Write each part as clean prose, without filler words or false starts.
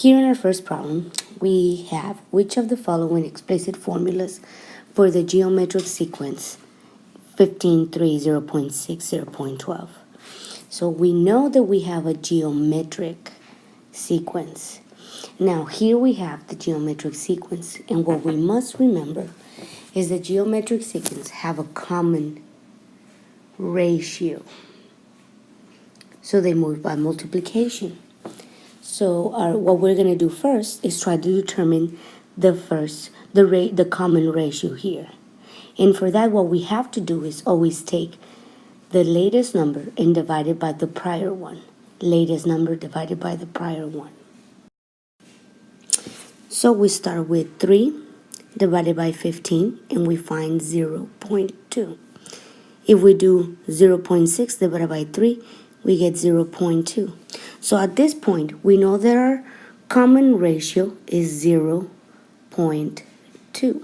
Here in our first problem, we have which of the following explicit formulas for the geometric sequence 15.3, 0.6, 0.12. So we know that we have a geometric sequence. Now here we have the geometric sequence, and what we must remember is the geometric sequence have a common ratio. So they move by multiplication. So what we're going to do first is try to determine the common ratio here. And for that, what we have to do is always take the latest number and divide it by the prior one. Latest number divided by the prior one. So we start with 3 divided by 15, and we find 0.2. If we do 0.6 divided by 3, we get 0.2. So at this point, we know that our common ratio is 0.2.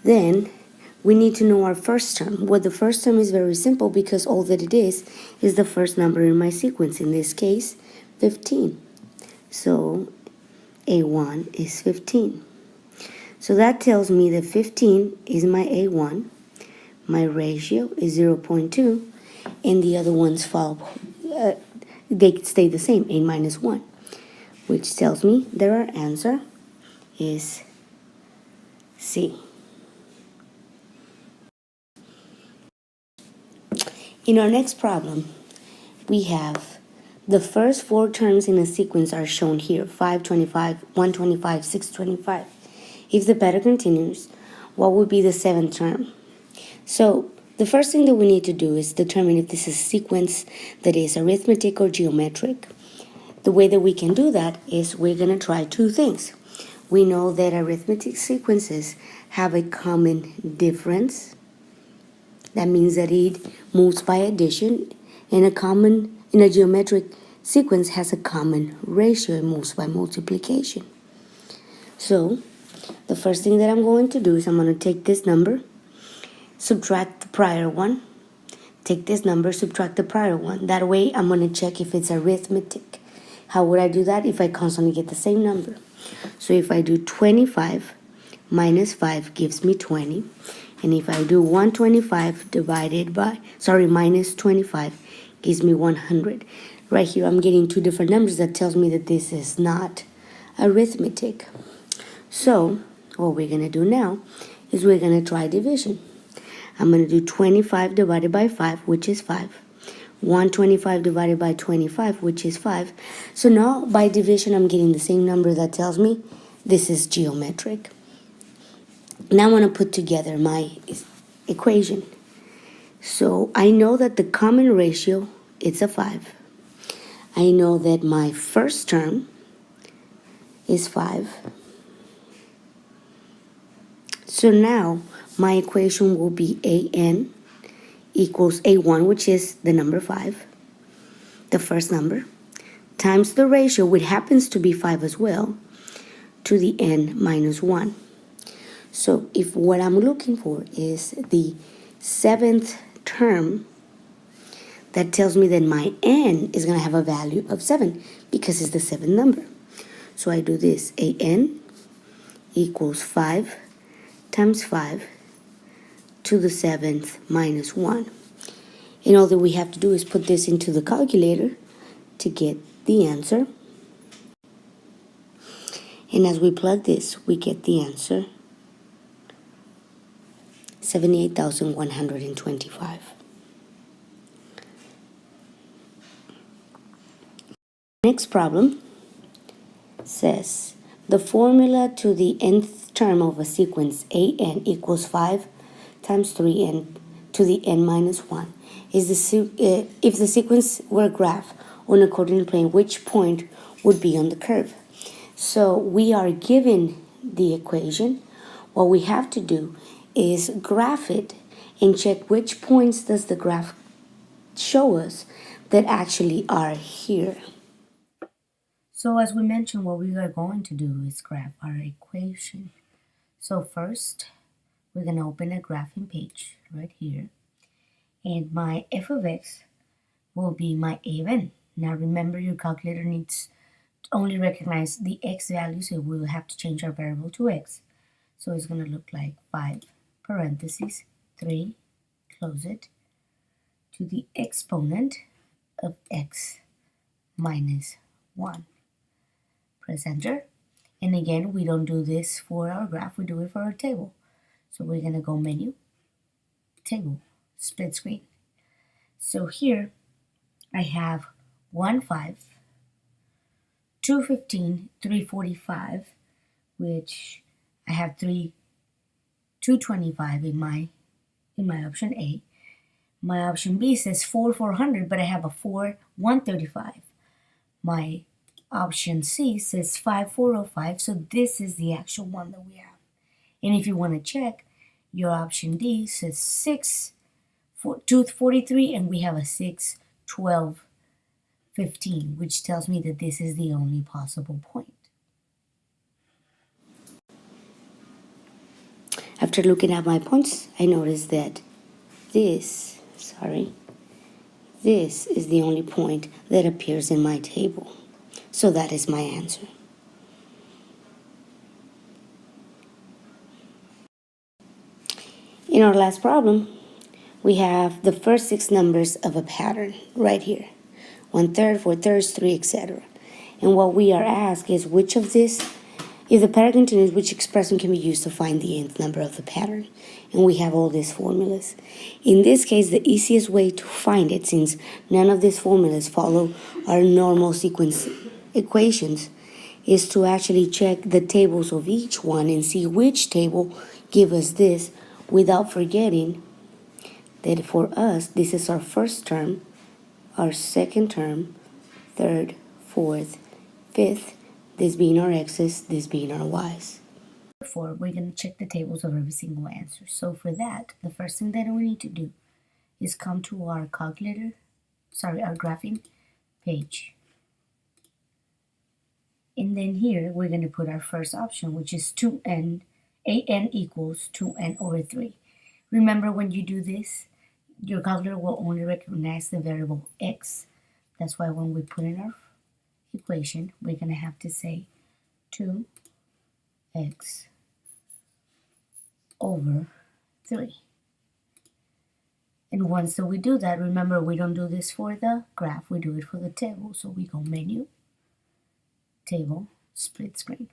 Then we need to know our first term. Well, the first term is very simple because all that it is the first number in my sequence, in this case, 15. So A1 is 15. So that tells me that 15 is my A1, my ratio is 0.2, and the other ones follow, they stay the same, A minus 1, which tells me that our answer is C. In our next problem, we have the first 4 terms in a sequence are shown here, 525, 125, 625. If the pattern continues, what would be the 7th term? So the first thing that we need to do is determine if this is a sequence that is arithmetic or geometric. The way that we can do that is we're going to try 2 things. We know that arithmetic sequences have a common difference. That means that it moves by addition, and a geometric sequence has a common ratio. It moves by multiplication. So the first thing that I'm going to do is I'm going to take this number, subtract the prior one, take this number, subtract the prior one. That way I'm going to check if it's arithmetic. How would I do that? If I constantly get the same number. So if I do 25 minus 5 gives me 20. And if I do 125 minus 25 gives me 100. Right here I'm getting 2 different numbers. That tells me that this is not arithmetic. So what we're going to do now is we're going to try division. I'm going to do 25 divided by 5, which is 5. 125 divided by 25, which is 5. So now by division I'm getting the same number. That tells me this is geometric. Now I want to put together my equation. So I know that the common ratio is a 5. I know that my first term is 5. So now my equation will be AN equals A1, which is the number 5, the first number, times the ratio, which happens to be 5 as well, to the n minus 1. So if what I'm looking for is the 7th term, that tells me that my n is going to have a value of 7 because it's the 7th number. So I do this, AN equals 5 times 5 to the 7th minus 1. And all that we have to do is put this into the calculator to get the answer. And as we plug this, we get the answer 78,125. Next problem says the formula to the nth term of a sequence AN equals 5 times 3n to the n minus 1 is if the sequence were a graph on a coordinate plane, which point would be on the curve? So we are given the equation. What we have to do is graph it and check which points does the graph show us that actually are here. So as we mentioned, what we are going to do is graph our equation. So first, we're going to open a graphing page right here. And my f of x will be my a of n. Now remember, your calculator needs only recognize the x value, so we will have to change our variable to x. So it's going to look like 5 parentheses 3, close it, to the exponent of x minus 1. Press enter. And again, we don't do this for our graph, we do it for our table. So we're going to go menu, table, split screen. So here I have 1, 5, 2, 15, 3, 45, which I have 3, 225 in my option A. My option B says 4, 400, but I have a 4, 135. My option C says 5, 405, so this is the actual one that we have. And if you want to check, your option D says 6, 243, and we have a 6, 12, 15, which tells me that this is the only possible point. After looking at my points, I noticed that this is the only point that appears in my table. So that is my answer. In our last problem, we have the first 6 numbers of a pattern right here. 1/3, 4/3, 3, etc. And what we are asked is which of this, if the pattern continues, which expression can be used to find the nth number of the pattern? And we have all these formulas. In this case, the easiest way to find it, since none of these formulas follow our normal sequence equations, is to actually check the tables of each one and see which table give us this, without forgetting that for us, this is our first term, our second term, third, fourth, fifth, this being our x's, this being our y's. Therefore, we're going to check the tables of every single answer. So for that, the first thing that we need to do is come to our calculator, our graphing page. And then here, we're going to put our first option, which is 2n, an equals 2n over 3. Remember, when you do this, your calculator will only recognize the variable x. That's why when we put in our equation, we're going to have to say 2x over 3. And once we do that, remember, we don't do this for the graph, we do it for the table. So we go menu, table, split screen.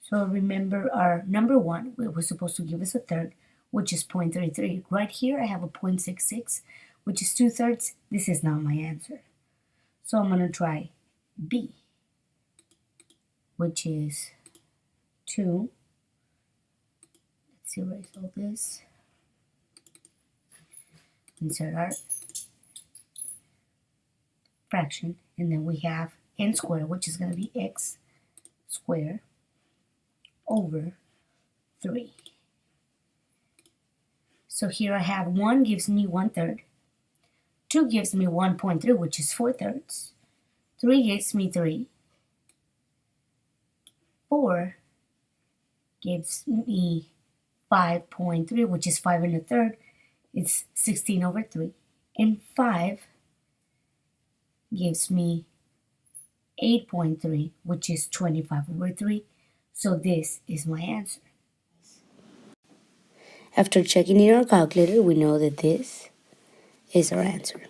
So remember, our number 1, it was supposed to give us a third, which is 0.33. Right here, I have a 0.66, which is 2/3. This is not my answer. So I'm going to try B, which is 2. Let's erase all this. Insert our fraction, and then we have n squared, which is going to be x squared over 3. So here I have 1 gives me 1/3, 2 gives me 1.3, which is 4/3, 3 gives me 3, 4 gives me 5.3, which is 5 1/3, it's 16 over 3, and 5 gives me 8.3, which is 25 over 3. So this is my answer. After checking in our calculator, we know that this is our answer.